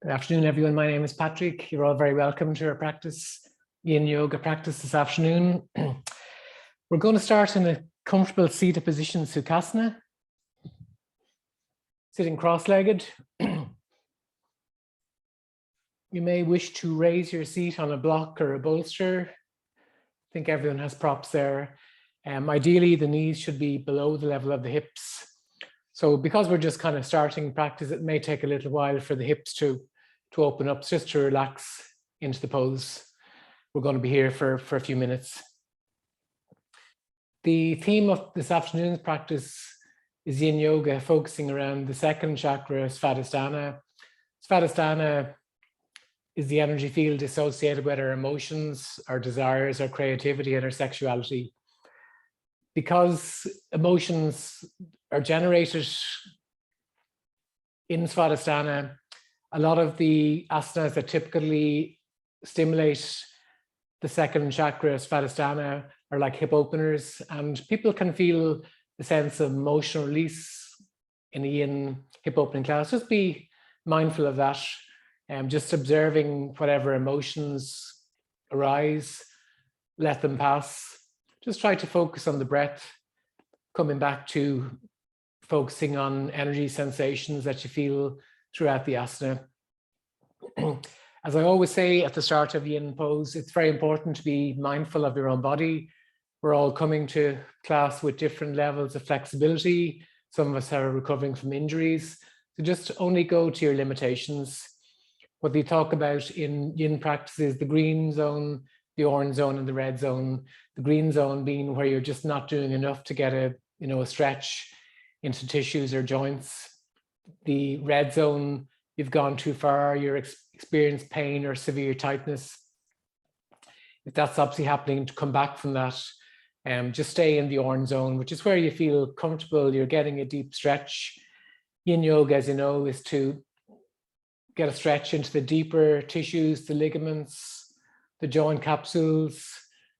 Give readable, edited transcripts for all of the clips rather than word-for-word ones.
Good afternoon, everyone. My name is Patrick. You're all very welcome to our practice, Yin Yoga practice this afternoon. We're going to start in a comfortable seated position, Sukhasana, sitting cross-legged. You may wish to raise your seat on a block or a bolster. I think everyone has props there. Ideally, the knees should be below the level of the hips. So because we're just kind of starting practice, it may take a little while for the hips to open up, just to relax into the pose. We're going to be here for a few minutes. The theme of this afternoon's practice is Yin Yoga, focusing around the second chakra, Svadhisthana. Svadhisthana is the energy field associated with our emotions, our desires, our creativity, and our sexuality. Because emotions are generated in Svadhisthana, a lot of the asanas that typically stimulate the second chakra, Svadhisthana, are like hip openers, and people can feel the sense of emotional release in a Yin hip opening class. Just be mindful of that, and just observing whatever emotions arise, let them pass. Just try to focus on the breath, coming back to focusing on energy sensations that you feel throughout the asana. As I always say at the start of Yin pose, it's very important to be mindful of your own body. We're all coming to class with different levels of flexibility. Some of us are recovering from injuries. So just only go to your limitations. What they talk about in Yin practice is the green zone, the orange zone, and the red zone. The green zone being where you're just not doing enough to get a stretch into tissues or joints. The red zone, you've gone too far, you're experienced pain or severe tightness. If that's obviously happening, to come back from that, just stay in the orange zone, which is where you feel comfortable, you're getting a deep stretch. Yin Yoga, as you know, is to get a stretch into the deeper tissues, the ligaments, the joint capsules,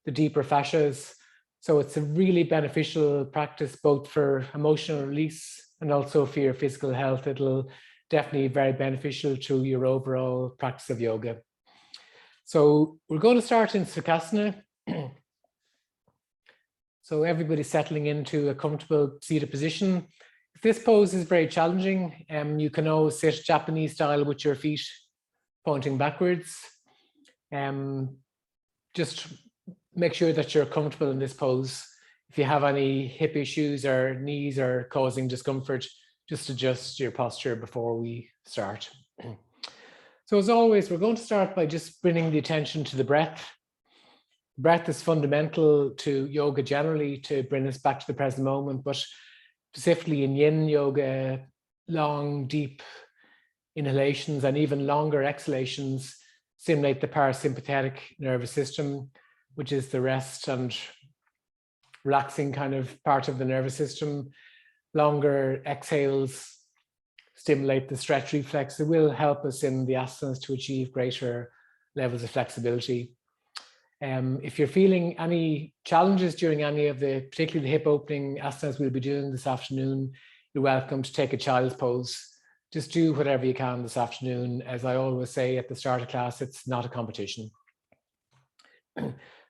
the deeper fascias. So it's a really beneficial practice, both for emotional release and also for your physical health. It'll definitely be very beneficial to your overall practice of yoga. So we're going to start in Sukhasana. So everybody's settling into a comfortable seated position. If this pose is very challenging, you can always sit Japanese style with your feet pointing backwards. Just make sure that you're comfortable in this pose. If you have any hip issues or knees are causing discomfort, just adjust your posture before we start. So as always, we're going to start by just bringing the attention to the breath. Breath is fundamental to yoga generally, to bring us back to the present moment, but specifically in Yin Yoga, long, deep inhalations and even longer exhalations stimulate the parasympathetic nervous system, which is the rest and relaxing kind of part of the nervous system. Longer exhales stimulate the stretch reflex. It will help us in the asanas to achieve greater levels of flexibility. If you're feeling any challenges during any of the, particularly the hip opening asanas we'll be doing this afternoon, you're welcome to take a child's pose. Just do whatever you can this afternoon. As I always say at the start of class, it's not a competition.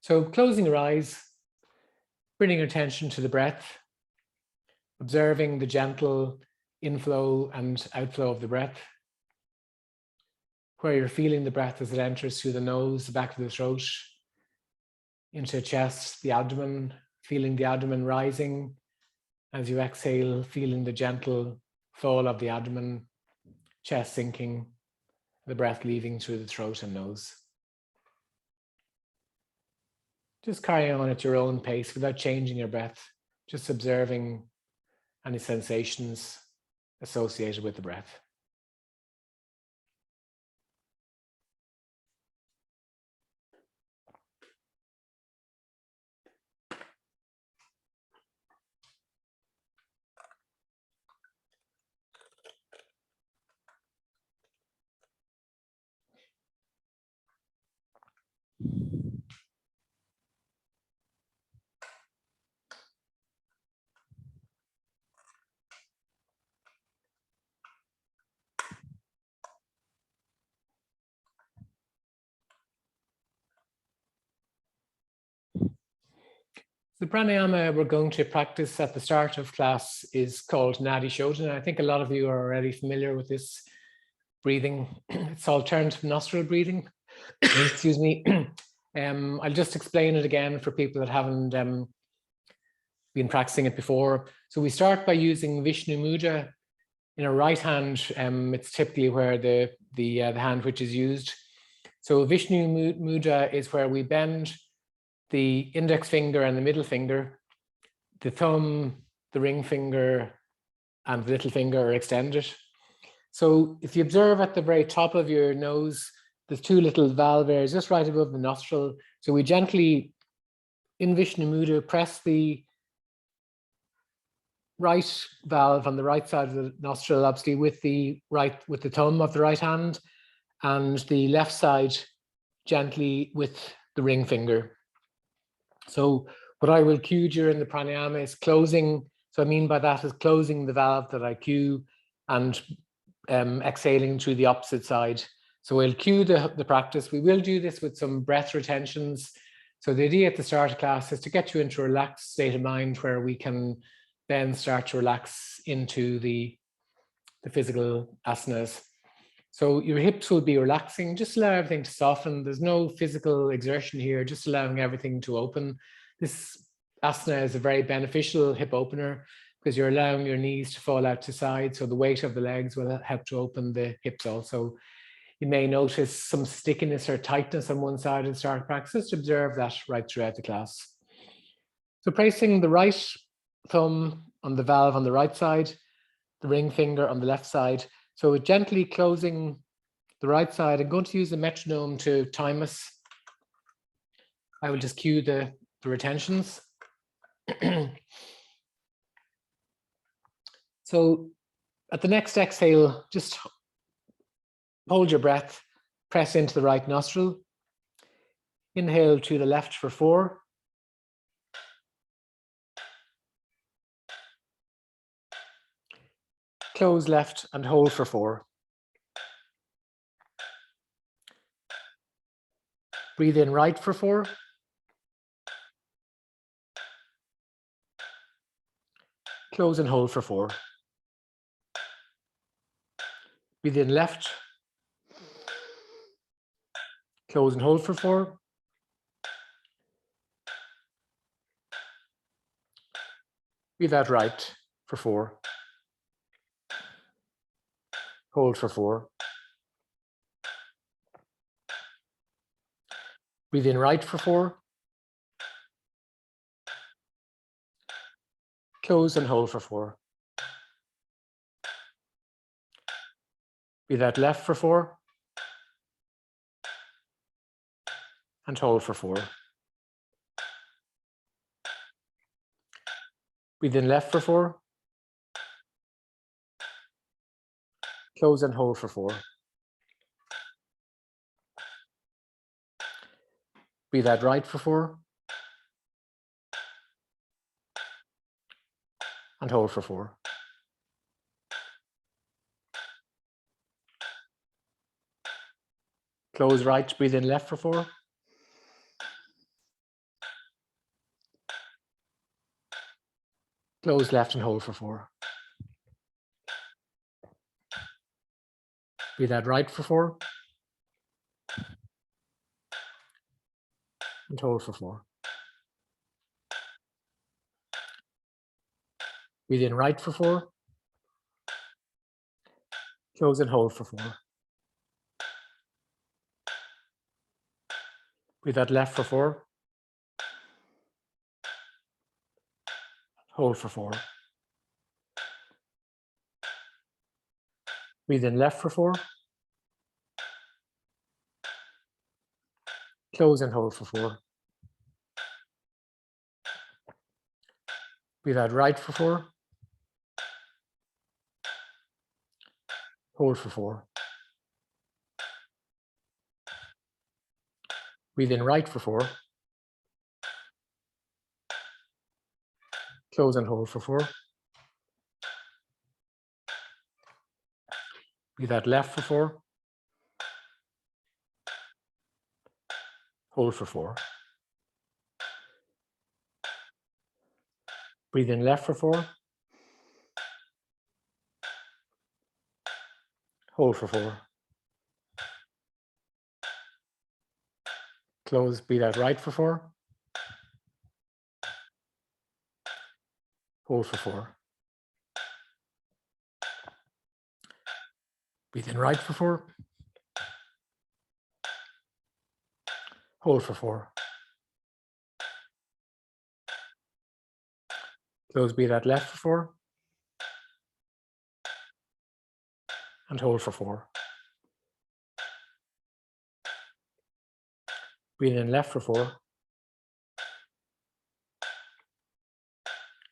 So closing your eyes, bringing your attention to the breath, observing the gentle inflow and outflow of the breath, where you're feeling the breath as it enters through the nose, the back of the throat, into the chest, the abdomen, feeling the abdomen rising. As you exhale, feeling the gentle fall of the abdomen, chest sinking, the breath leaving through the throat and nose. Just carry on at your own pace without changing your breath, just observing any sensations associated with the breath. The pranayama we're going to practice at the start of class is called Nadi Shodhana. I think a lot of you are already familiar with this breathing. It's alternative nostril breathing. Excuse me. I'll just explain it again for people that haven't been practicing it before. So we start by using Vishnu Mudra in a right hand. It's typically where the hand which is used. So Vishnu Mudra is where we bend the index finger and the middle finger, the thumb, the ring finger, and the little finger are extended. So if you observe at the very top of your nose, there's two little valve areas just right above the nostril. So we gently, in Vishnu Mudra, press the right valve on the right side of the nostril, obviously with the thumb of the right hand, and the left side gently with the ring finger. So what I will cue during the pranayama is closing. So I mean by that is closing the valve that I cue and exhaling through the opposite side. So we'll cue the practice. We will do this with some breath retentions. So the idea at the start of class is to get you into a relaxed state of mind where we can then start to relax into the physical asanas. So your hips will be relaxing, just allow everything to soften. There's no physical exertion here, just allowing everything to open. This asana is a very beneficial hip opener because you're allowing your knees to fall out to side. So the weight of the legs will help to open the hips also. You may notice some stickiness or tightness on one side at the start of practice. Just observe that right throughout the class. So placing the right thumb on the valve on the right side, the ring finger on the left side. So gently closing the right side. I'm going to use the metronome to time us. I will just cue the retentions. So at the next exhale, just hold your breath, press into the right nostril. Inhale to the left for 4. Close left and hold for 4. Breathe in right for 4. Close and hold for 4. Breathe in left. Close and hold for 4. Breathe out right for 4. Hold for 4. Breathe in right for 4. Close and hold for 4. Breathe out left for 4. And hold for 4. Breathe in left for 4. Close and hold for 4. Breathe out right for 4. And hold for 4. Close right, breathe in left for 4. Close left and hold for 4. Breathe out right for 4. And hold for 4. Breathe in right for 4. Close and hold for 4. Breathe out left for 4. Hold for 4. Breathe in left for 4. Close and hold for 4. Breathe out right for 4. Hold for 4. Breathe in right for 4. Close and hold for 4. Breathe out left for 4. Hold for 4. Breathe in left for 4. Hold for 4. Close, breathe out right for 4. Hold for 4. Breathe in right for 4. Hold for 4. Close, breathe out left for 4. And hold for 4. Breathe in left for 4.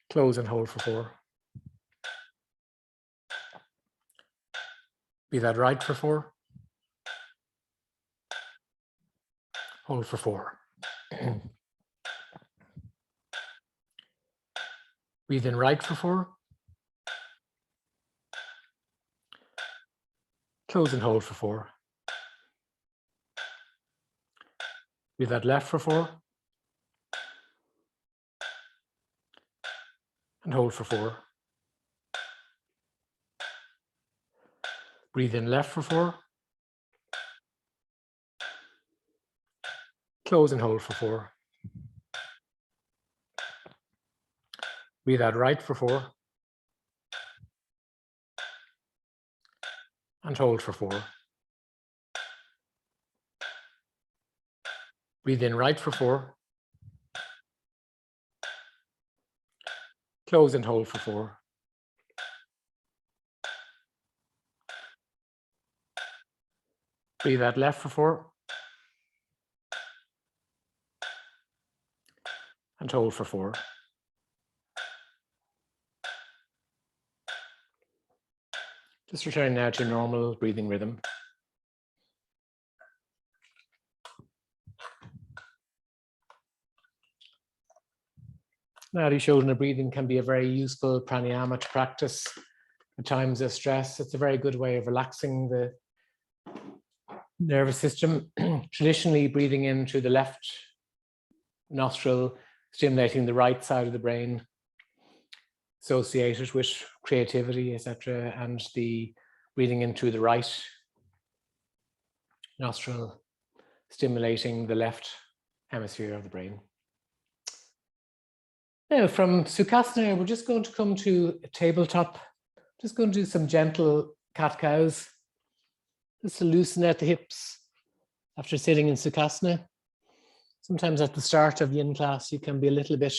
Close and hold for 4. Breathe out right for 4. Hold for 4. Breathe in right for 4. Close and hold for 4. Breathe out left for 4. And hold for 4. Breathe in left for 4. Close and hold for 4. Breathe out right for 4. And hold for 4. Breathe in right for 4. Close and hold for 4. Breathe out left for 4. And hold for 4. Just return now to your normal breathing rhythm. Nadi Shodhana breathing can be a very useful pranayama to practice at times of stress. It's a very good way of relaxing the nervous system. Traditionally, breathing in through the left nostril, stimulating the right side of the brain, associated with creativity, etc., and the breathing in through the right nostril, stimulating the left hemisphere of the brain. Now, from Sukhasana, we're just going to come to a tabletop. Just going to do some gentle cat-cows, just to loosen out the hips after sitting in Sukhasana. Sometimes at the start of yin class, you can be a little bit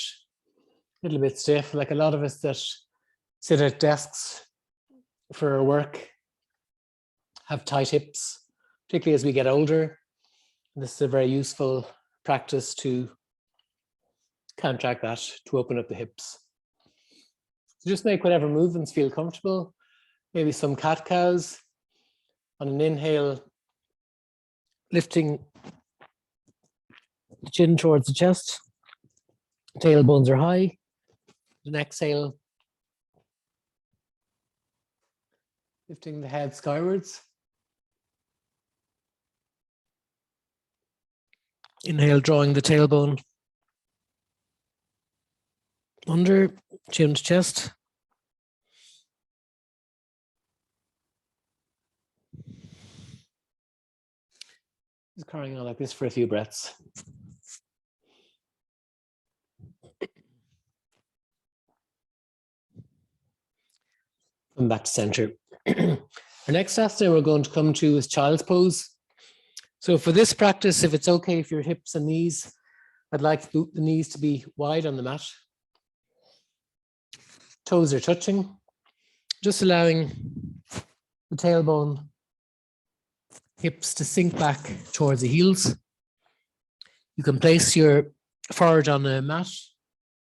stiff. Like a lot of us that sit at desks for our work have tight hips, particularly as we get older. This is a very useful practice to counteract that, to open up the hips. So just make whatever movements feel comfortable. Maybe some cat-cows. On an inhale, lifting the chin towards the chest. Tailbones are high. An exhale, lifting the head skywards. Inhale, drawing the tailbone under, chin to chest. Just carrying on like this for a few breaths. Come back to center. Our next asana we're going to come to is child's pose. So for this practice, if it's okay for your hips and knees, I'd like the knees to be wide on the mat. Toes are touching, just allowing the tailbone, hips to sink back towards the heels. You can place your forehead on a mat.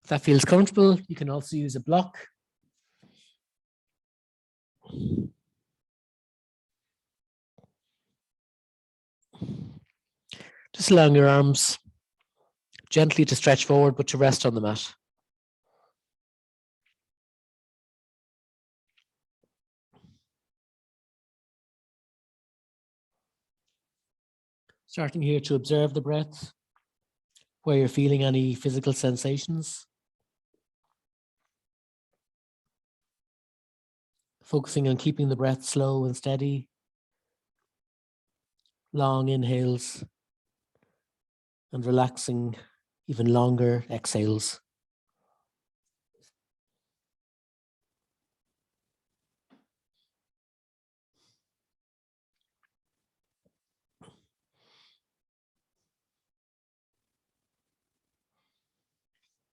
If that feels comfortable, you can also use a block. Just allowing your arms gently to stretch forward, but to rest on the mat. Starting here to observe the breath, where you're feeling any physical sensations. focusing on keeping the breath slow and steady. Long inhales and relaxing, even longer exhales.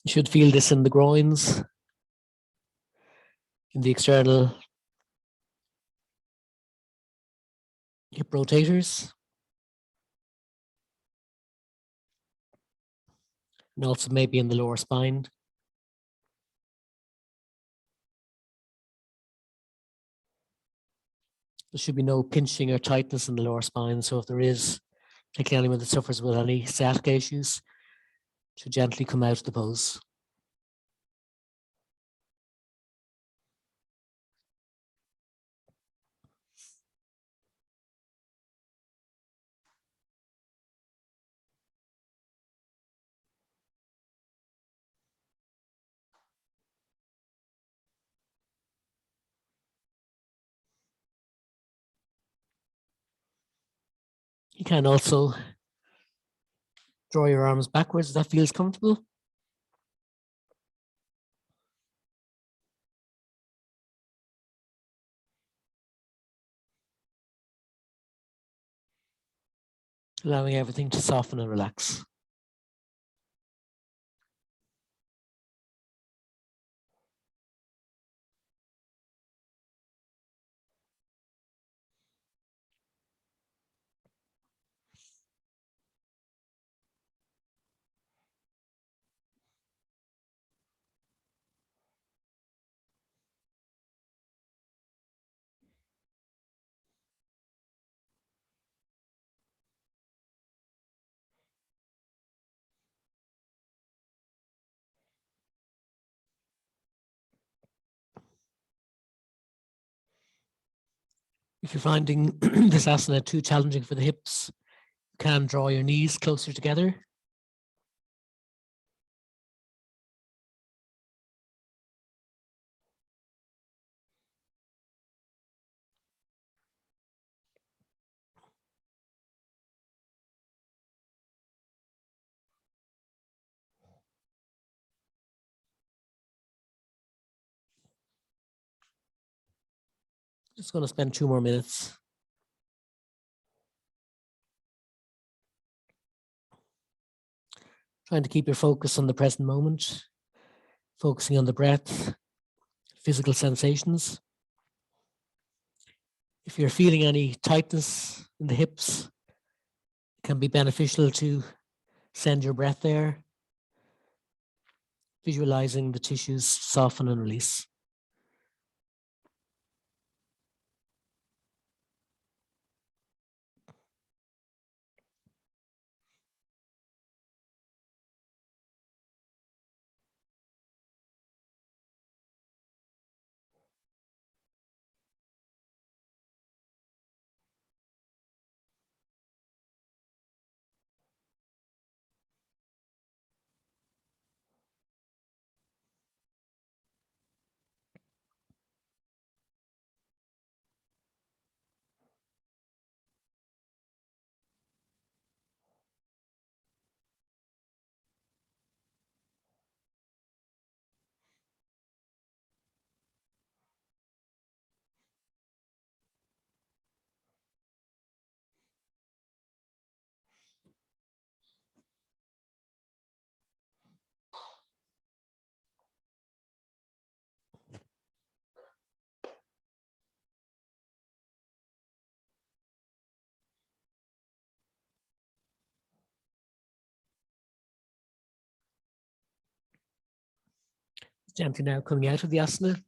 You should feel this in the groins, in the external hip rotators, and also maybe in the lower spine. There should be no pinching or tightness in the lower spine. So if there is, particularly anyone that suffers with any sciatica issues, should gently come out of the pose. You can also draw your arms backwards if that feels comfortable. Allowing everything to soften and relax. If you're finding this asana too challenging for the hips, you can draw your knees closer together. Just going to spend 2 more minutes. Trying to keep your focus on the present moment, focusing on the breath, physical sensations. If you're feeling any tightness in the hips, it can be beneficial to send your breath there, visualizing the tissues soften and release. Gently now coming out of the asana.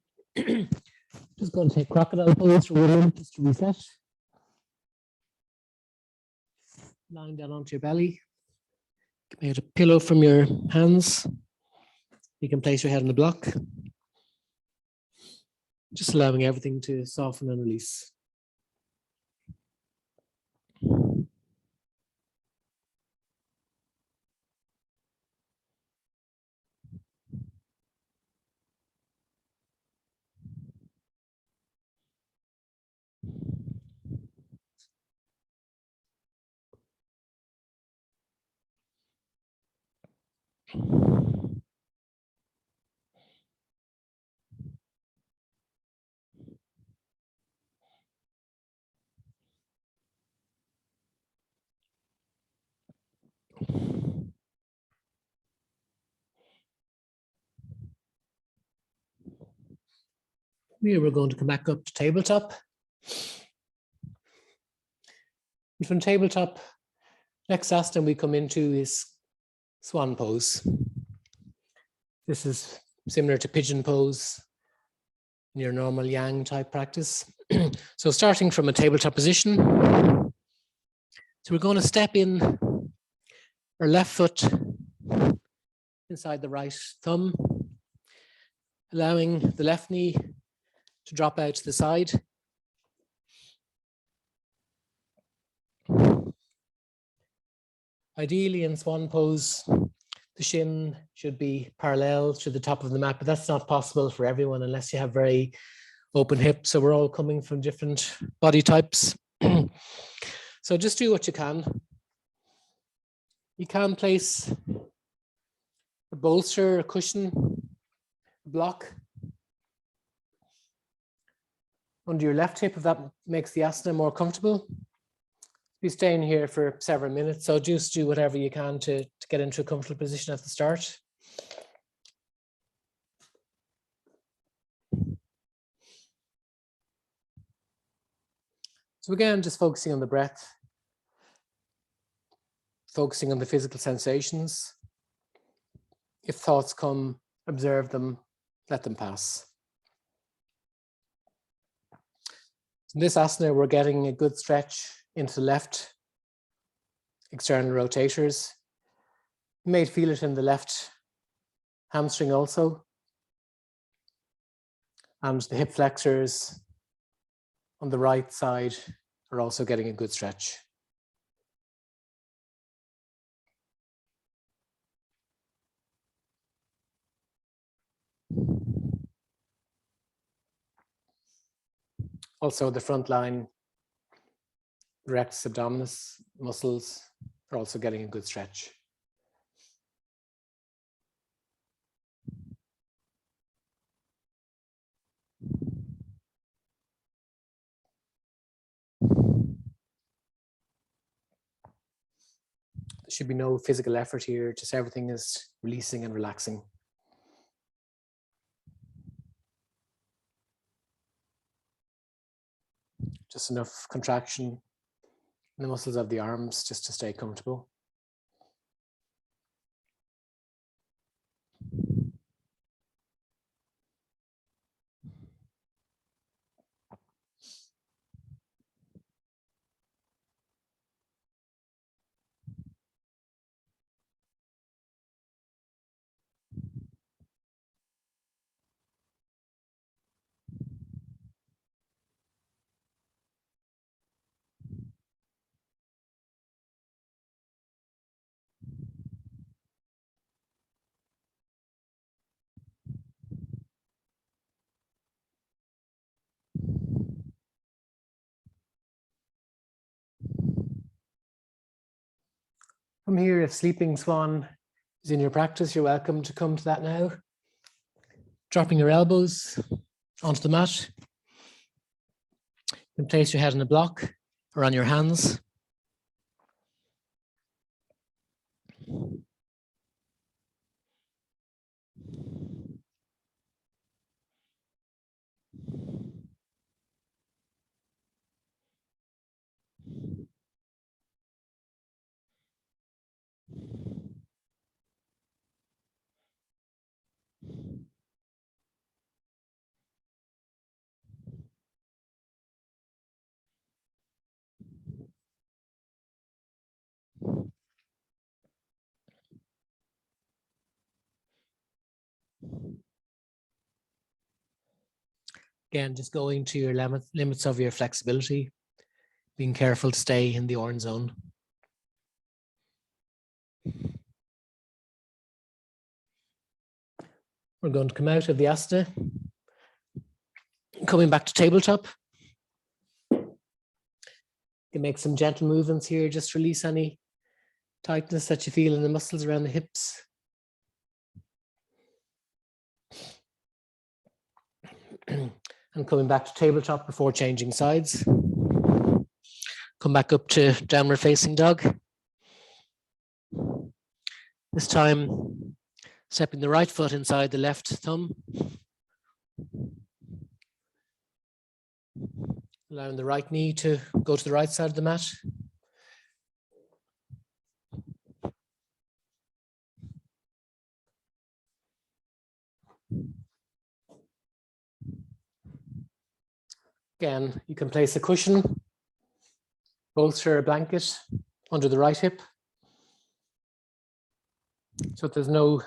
Just going to take crocodile pose for 1 minute just to reset. Lying down onto your belly. Get a pillow from your hands. You can place your head on the block. Just allowing everything to soften and release. here we're going to come back up to tabletop. And from tabletop, next asana we come into is swan pose. This is similar to pigeon pose in your normal yang type practice. So starting from a tabletop position, so we're going to step in our left foot inside the right thumb, allowing the left knee to drop out to the side. Ideally in swan pose, the shin should be parallel to the top of the mat, but that's not possible for everyone unless you have very open hips. So we're all coming from different body types. So just do what you can. You can place a bolster, a cushion, a block under your left hip if that makes the asana more comfortable. Be staying here for several minutes, so just do whatever you can to get into a comfortable position at the start. So again, just focusing on the breath, focusing on the physical sensations. If thoughts come, observe them, let them pass. In this asana, we're getting a good stretch into the left external rotators. You may feel it in the left hamstring also. And the hip flexors on the right side are also getting a good stretch. Also the front line, rectus abdominis muscles are also getting a good stretch. There should be no physical effort here, just everything is releasing and relaxing. Just enough contraction in the muscles of the arms just to stay comfortable. From here, if sleeping swan is in your practice, you're welcome to come to that now. Dropping your elbows onto the mat. You can place your head in a block or on your hands. Again, just going to your limits of your flexibility, being careful to stay in the orange zone. We're going to come out of the asana, coming back to tabletop. You can make some gentle movements here, just release any tightness that you feel in the muscles around the hips. And coming back to tabletop before changing sides. Come back up to downward facing dog. This time, stepping the right foot inside the left thumb. Allowing the right knee to go to the right side of the mat. Again, you can place a cushion, bolster, a blanket under the right hip. So there's no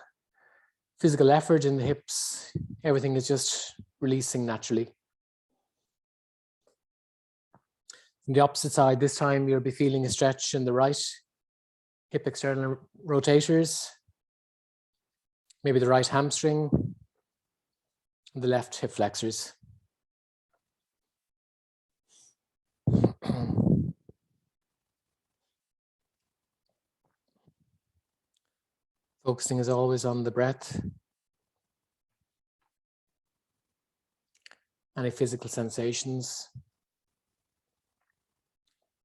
physical effort in the hips. Everything is just releasing naturally. From the opposite side, this time you'll be feeling a stretch in the right hip external rotators, maybe the right hamstring, and the left hip flexors. Focusing as always on the breath. Any physical sensations.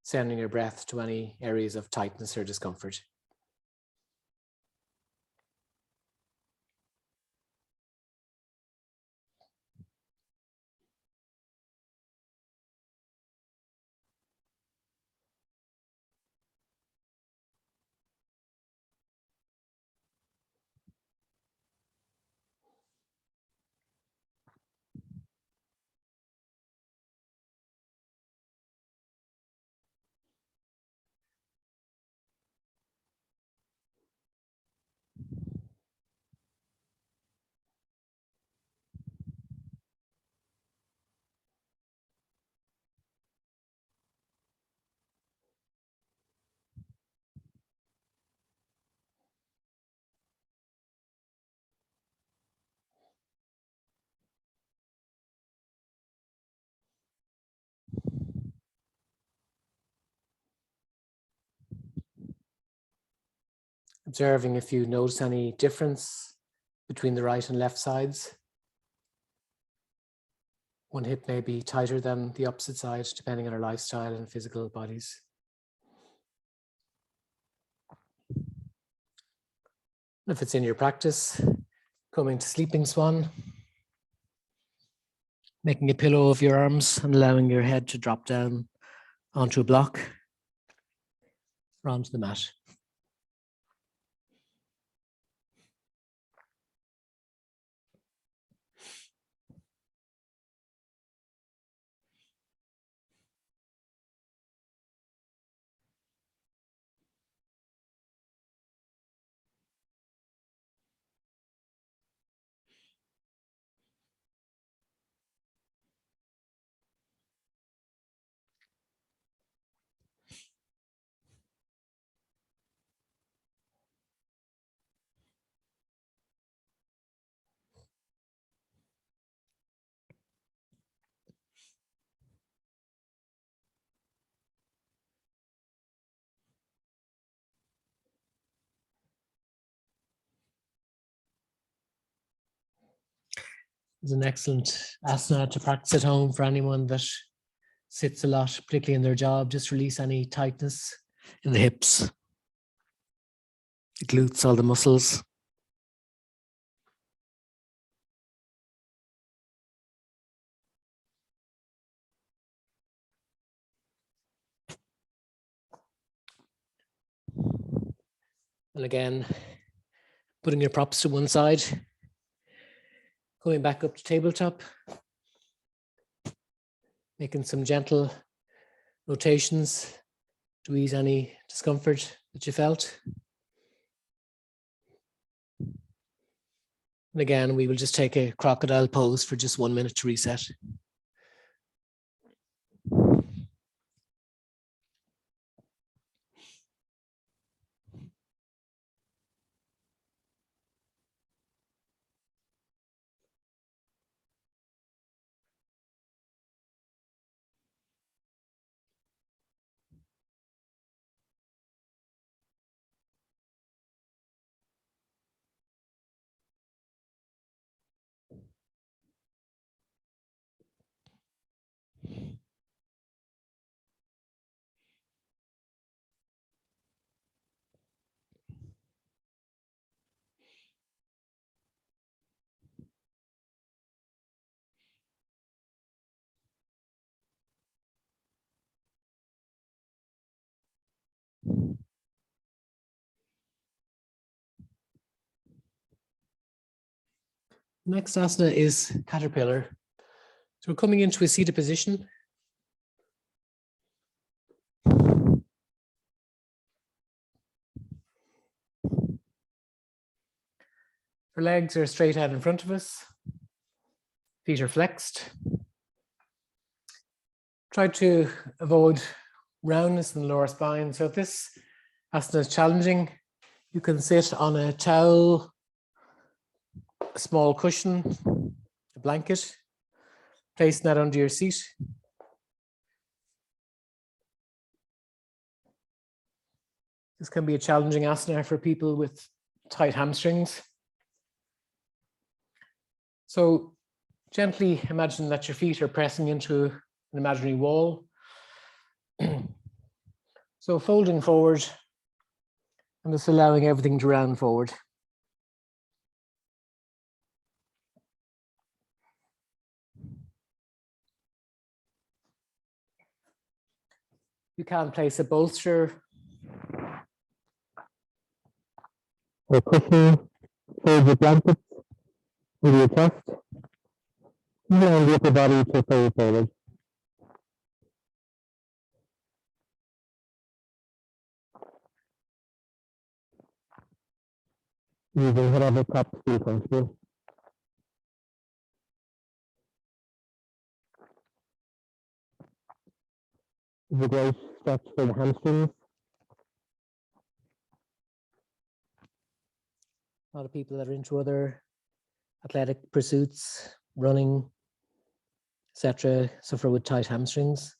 Sending your breath to any areas of tightness or discomfort. Observing if you notice any difference between the right and left sides. One hip may be tighter than the opposite side, depending on our lifestyle and physical bodies. If it's in your practice, coming to sleeping swan, making a pillow of your arms and allowing your head to drop down onto a block or onto the mat. It's an excellent asana to practice at home for anyone that sits a lot, particularly in their job. Just release any tightness in the hips, the glutes, all the muscles. And again, putting your props to one side, going back up to tabletop, making some gentle rotations to ease any discomfort that you felt. And again, we will just take a crocodile pose for just 1 minute to reset. Next asana is caterpillar. So we're coming into a seated position. Our legs are straight out in front of us. Feet are flexed. Try to avoid roundness in the lower spine. So if this asana is challenging, you can sit on a towel, a small cushion, a blanket, placing that under your seat. This can be a challenging asana for people with tight hamstrings. So gently imagine that your feet are pressing into an imaginary wall. So folding forward and just allowing everything to round forward. You can place a bolster or cushion, fold your blanket over your chest, and allow the upper body to fold forward. Using whatever props feel comfortable. It's a great stretch for the hamstrings. A lot of people that are into other athletic pursuits, running, etc., suffer with tight hamstrings.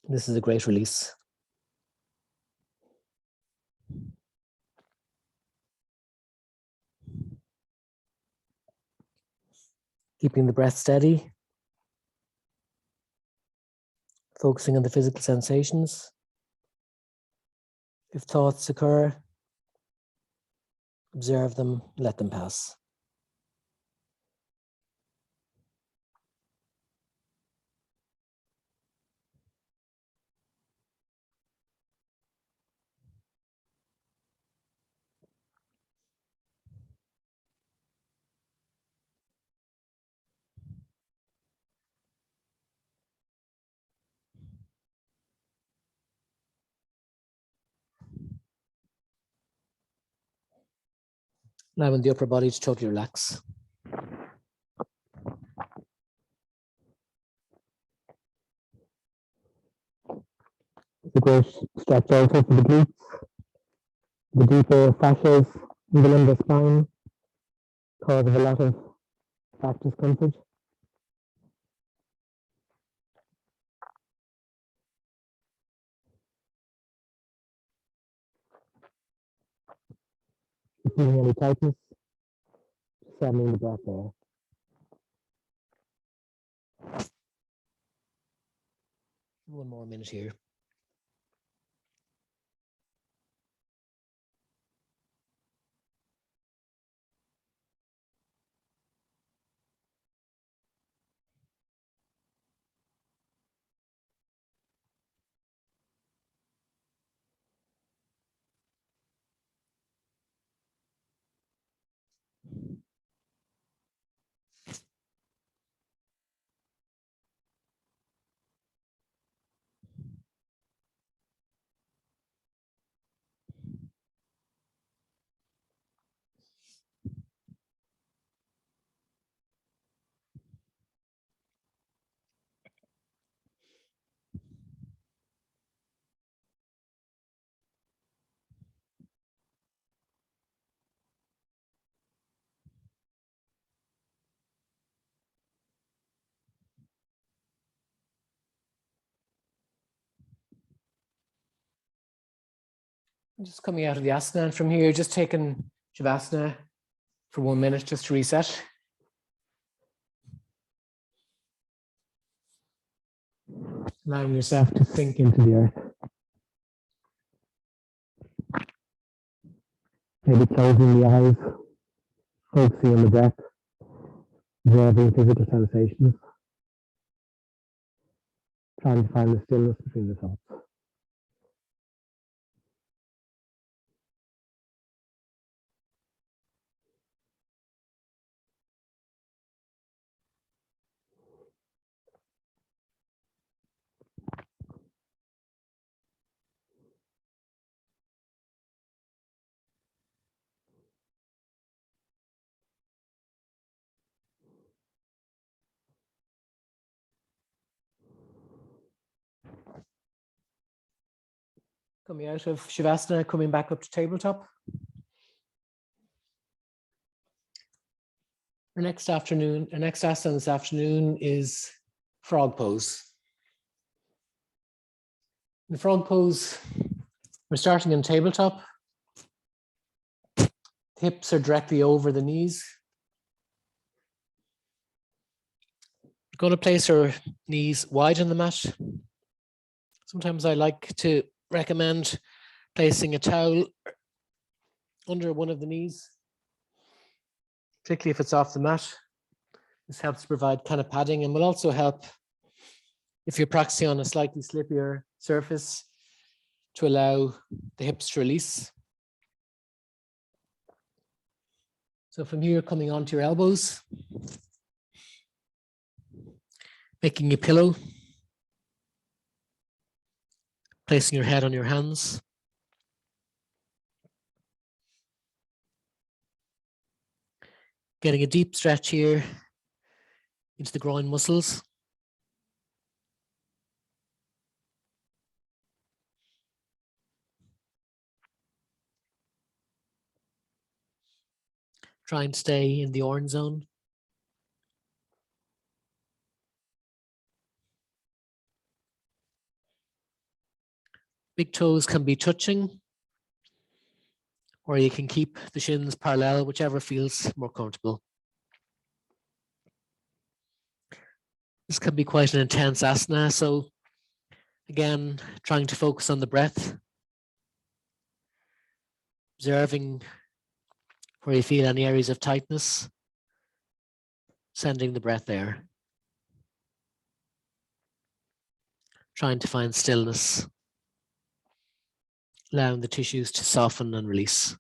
This is a great release. Keeping the breath steady, focusing on the physical sensations. If thoughts occur, observe them, let them pass. Allowing the upper body to totally relax. The great stretch also for the glutes, the deeper fascias in the lumbar spine, cause of a lot of back discomfort. If feeling any tightness, settling the breath there. One more minute here. Just coming out of the asana, and from here, just taking Shavasana for 1 minute just to reset. Allowing yourself to sink into the earth. Maybe closing the eyes, focusing on the breath, observing physical sensations, trying to find the stillness between the thoughts. Coming out of Shavasana, coming back up to tabletop. Our next asana this afternoon is frog pose. In frog pose, we're starting in tabletop. Hips are directly over the knees. We're going to place our knees wide on the mat. Sometimes I like to recommend placing a towel under one of the knees, particularly if it's off the mat. This helps provide kind of padding and will also help if you're practicing on a slightly slippier surface to allow the hips to release. So from here, coming onto your elbows, making a pillow, placing your head on your hands. Getting a deep stretch here into the groin muscles. Try and stay in the orange zone. Big toes can be touching, or you can keep the shins parallel, whichever feels more comfortable. This can be quite an intense asana, so again, trying to focus on the breath, observing where you feel any areas of tightness, sending the breath there. Trying to find stillness, allowing the tissues to soften and release.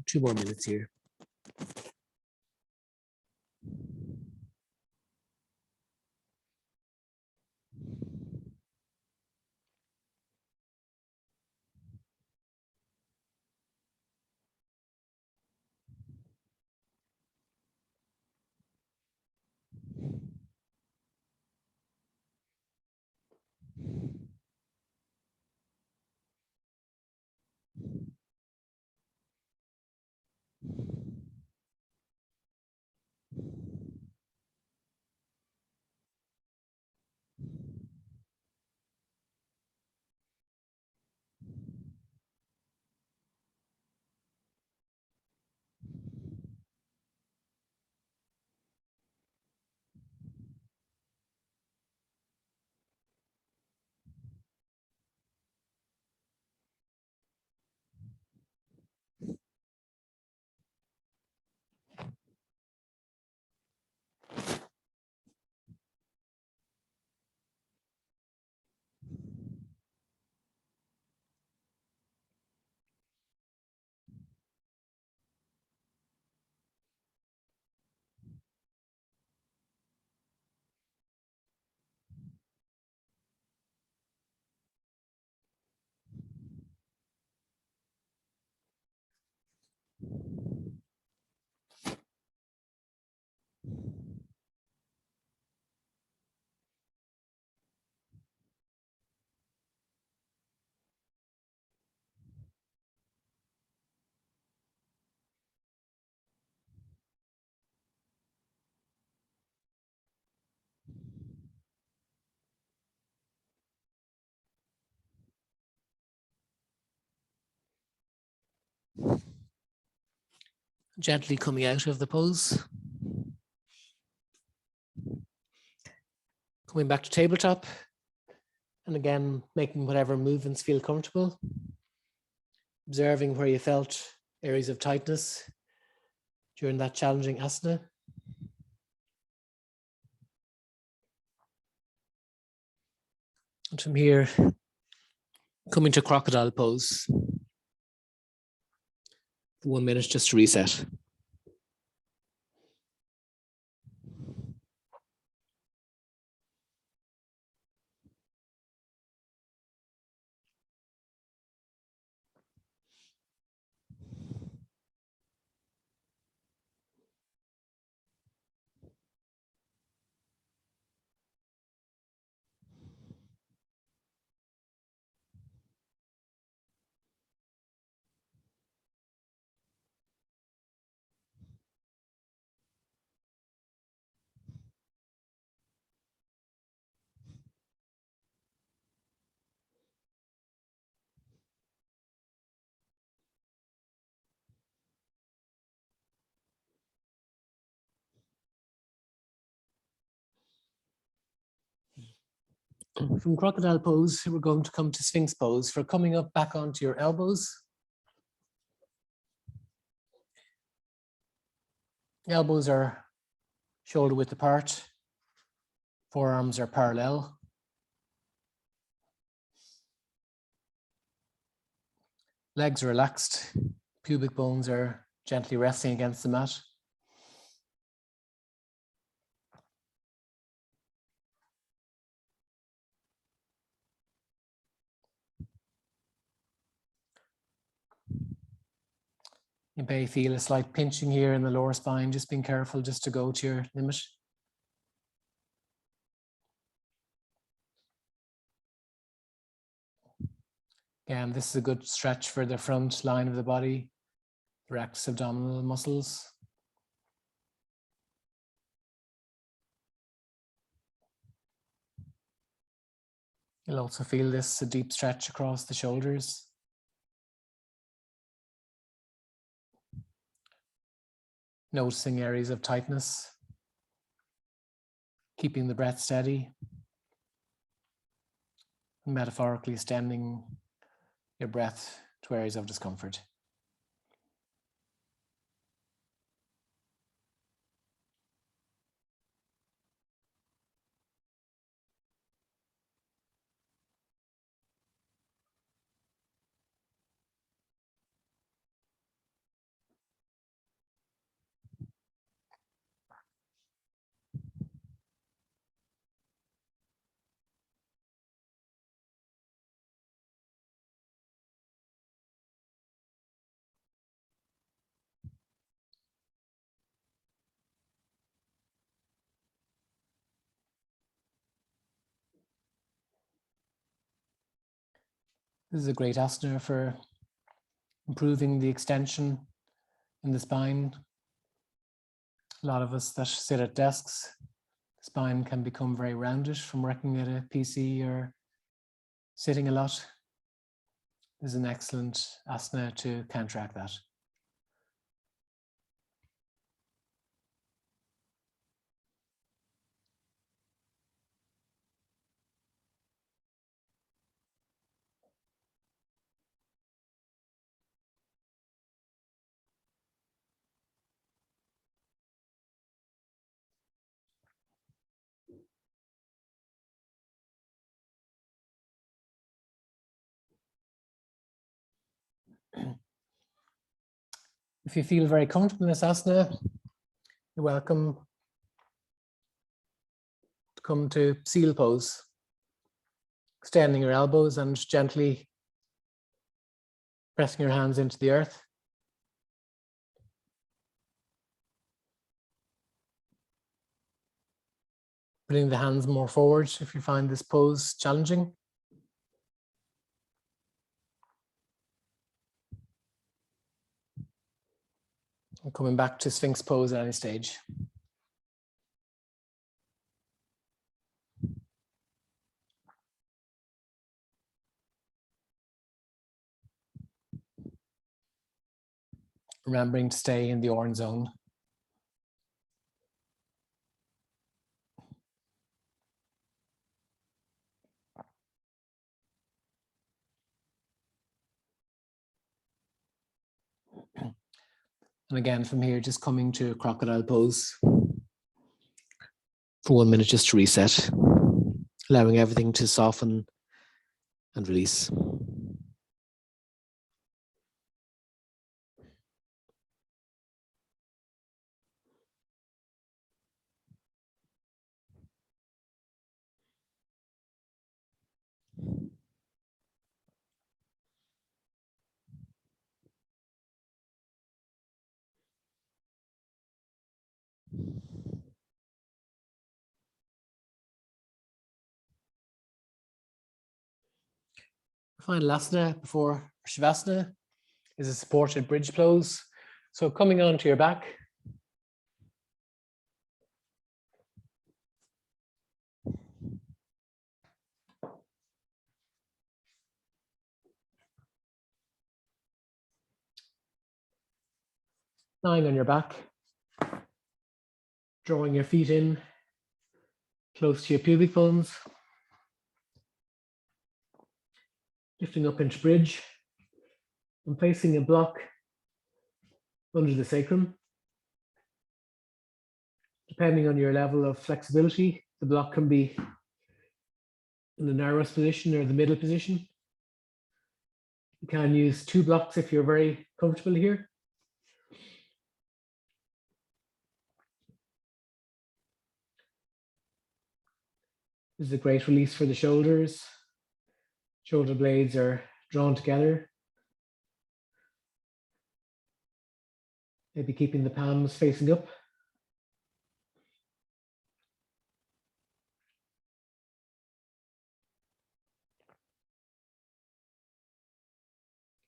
Two more minutes here. Gently coming out of the pose. Coming back to tabletop. And again, making whatever movements feel comfortable. Observing where you felt areas of tightness during that challenging asana. And from here, coming to crocodile pose. for 1 minute just to reset. From crocodile pose, we're going to come to Sphinx pose. For coming up back onto your elbows. Elbows are shoulder width apart. Forearms are parallel. Legs are relaxed. Pubic bones are gently resting against the mat. You may feel a slight pinching here in the lower spine, just being careful just to go to your limit. Again, this is a good stretch for the front line of the body, the rectus abdominal muscles. You'll also feel this, a deep stretch across the shoulders. Noticing areas of tightness, keeping the breath steady, and metaphorically extending your breath to areas of discomfort. This is a great asana for improving the extension in the spine. A lot of us that sit at desks, the spine can become very rounded from working at a PC or sitting a lot. This is an excellent asana to counteract that. If you feel very comfortable in this asana, you're welcome to come to seal pose, extending your elbows and gently pressing your hands into the earth. Putting the hands more forward if you find this pose challenging. And coming back to Sphinx pose at any stage. Remembering to stay in the orange zone. And again, from here, just coming to crocodile pose for 1 minute, just to reset, allowing everything to soften and release. Final asana before Shavasana is a supported bridge pose. So coming onto your back, lying on your back, drawing your feet in close to your pubic bones, lifting up into bridge and placing a block under the sacrum. Depending on your level of flexibility, the block can be in the narrowest position or the middle position. You can use 2 blocks if you're very comfortable here. This is a great release for the shoulders. Shoulder blades are drawn together. Maybe keeping the palms facing up.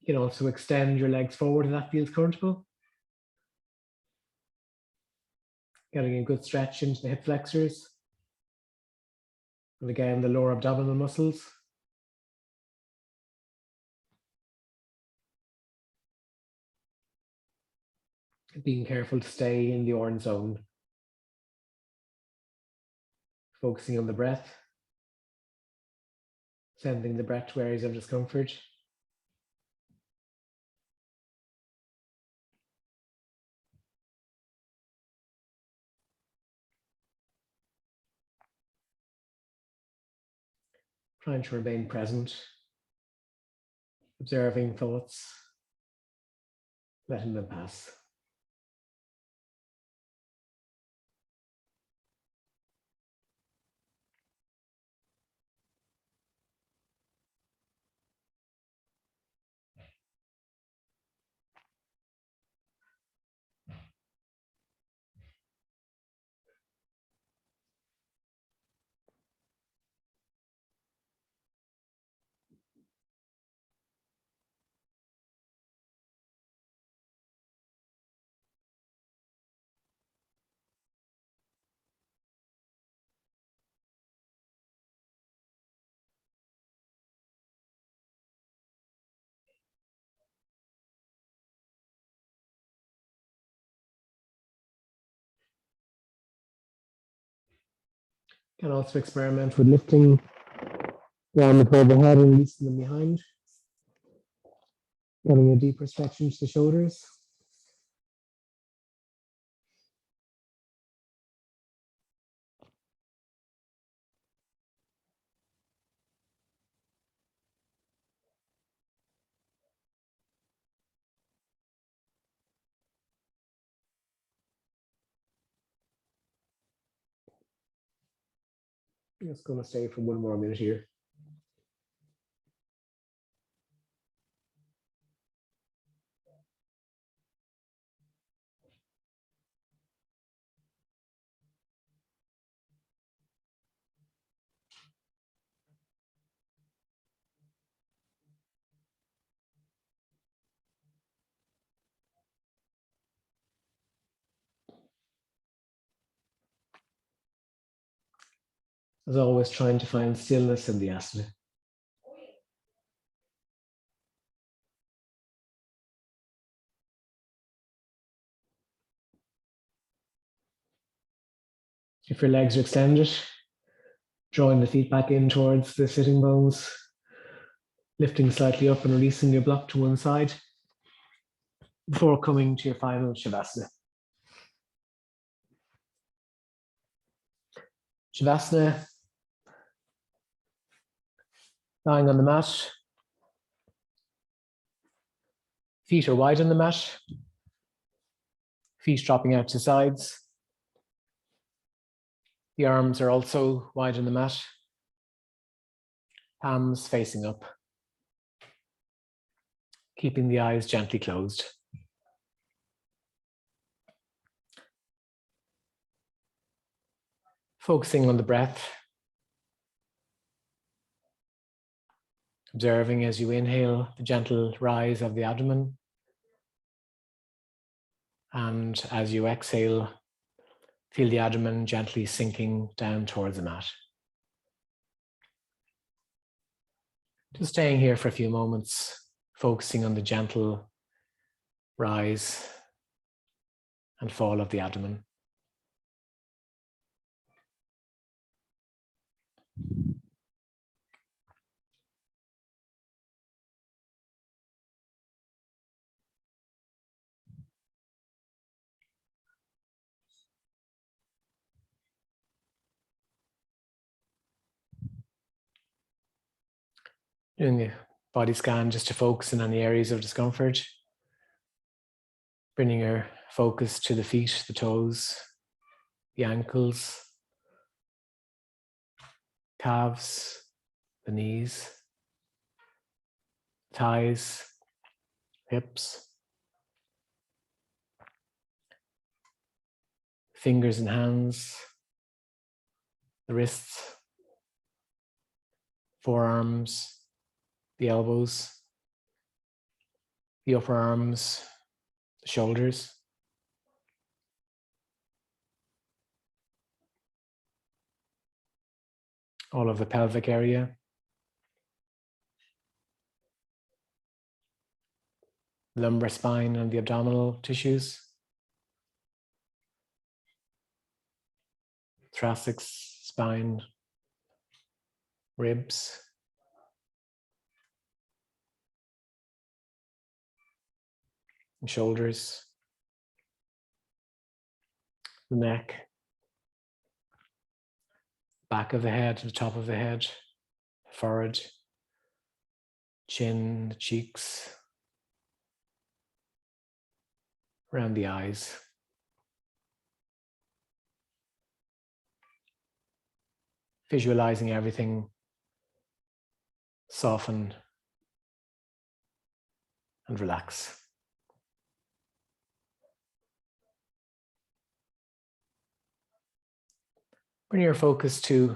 You can also extend your legs forward if that feels comfortable. Getting a good stretch into the hip flexors. And again, the lower abdominal muscles. Being careful to stay in the orange zone. Focusing on the breath. Sending the breath to areas of discomfort. Trying to remain present. Observing thoughts. Letting them pass. Can also experiment with lifting the arms overhead and releasing them behind. Getting a deeper stretch into the shoulders. I'm just going to stay for 1 more minute here. As always, trying to find stillness in the asana. If your legs are extended, drawing the feet back in towards the sitting bones, lifting slightly up and releasing your block to one side before coming to your final Shavasana. Shavasana, lying on the mat. Feet are wide on the mat. Feet dropping out to sides. The arms are also wide on the mat. Palms facing up. Keeping the eyes gently closed. Focusing on the breath. Observing as you inhale the gentle rise of the abdomen. And as you exhale, feel the abdomen gently sinking down towards the mat. Just staying here for a few moments, focusing on the gentle rise and fall of the abdomen. Doing a body scan just to focus in on the areas of discomfort. Bringing your focus to the feet, the toes, the ankles, calves, the knees, thighs, hips, fingers and hands, the wrists, forearms, the elbows, the upper arms, the shoulders. All of the pelvic area. Lumbar spine and the abdominal tissues. Thoracic spine, ribs. And shoulders. The neck. Back of the head, the top of the head, the forehead, chin, the cheeks, around the eyes. Visualizing everything soften and relax. Bring your focus to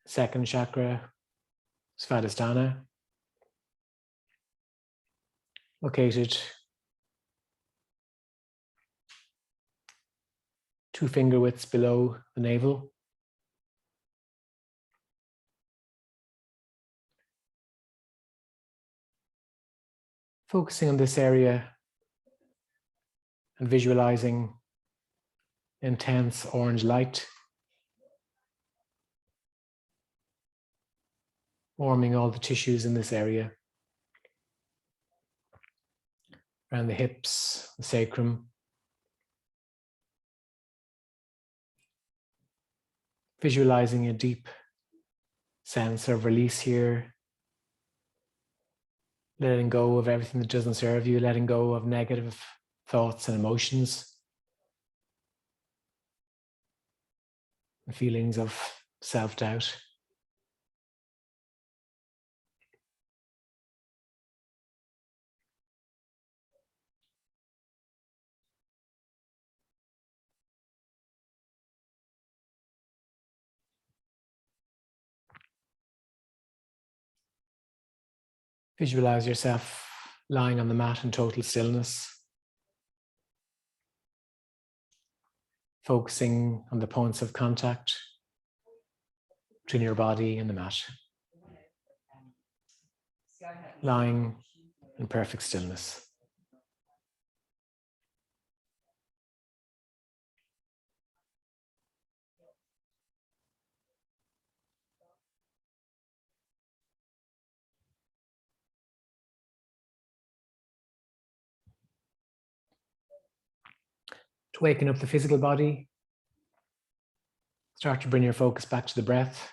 second chakra, Svadhisthana, located 2 finger widths below the navel. Focusing on this area and visualizing intense orange light, warming all the tissues in this area. Around the hips, the sacrum. Visualizing a deep sense of release here. Letting go of everything that doesn't serve you, letting go of negative thoughts and emotions. And feelings of self-doubt. Visualize yourself lying on the mat in total stillness. Focusing on the points of contact between your body and the mat. Lying in perfect stillness. To waken up the physical body, start to bring your focus back to the breath.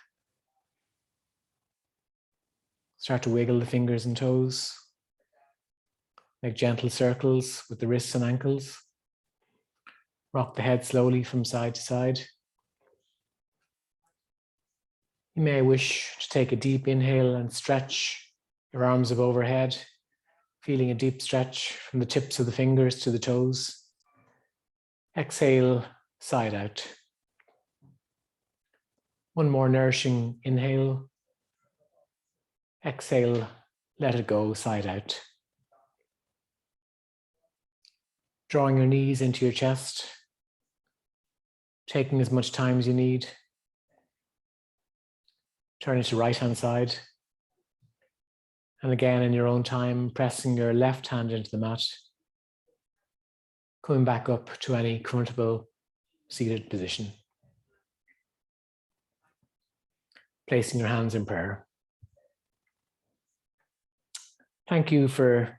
Start to wiggle the fingers and toes. Make gentle circles with the wrists and ankles. Rock the head slowly from side to side. You may wish to take a deep inhale and stretch your arms up overhead, feeling a deep stretch from the tips of the fingers to the toes. Exhale, side out. One more nourishing inhale. Exhale, let it go, side out. Drawing your knees into your chest, taking as much time as you need. Turn it to right hand side. And again, in your own time, pressing your left hand into the mat. Coming back up to any comfortable seated position. Placing your hands in prayer. Thank you for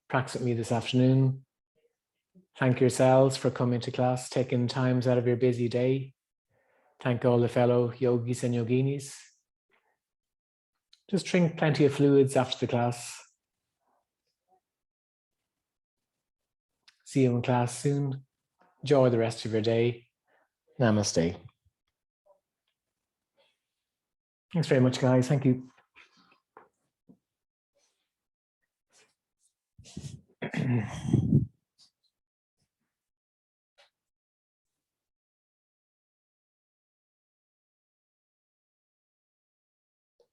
practicing with me this afternoon. Thank yourselves for coming to class, taking times out of your busy day. Thank all the fellow yogis and yoginis. Just drink plenty of fluids after the class. See you in class soon. Enjoy the rest of your day. Namaste. Thanks very much, guys. Thank you.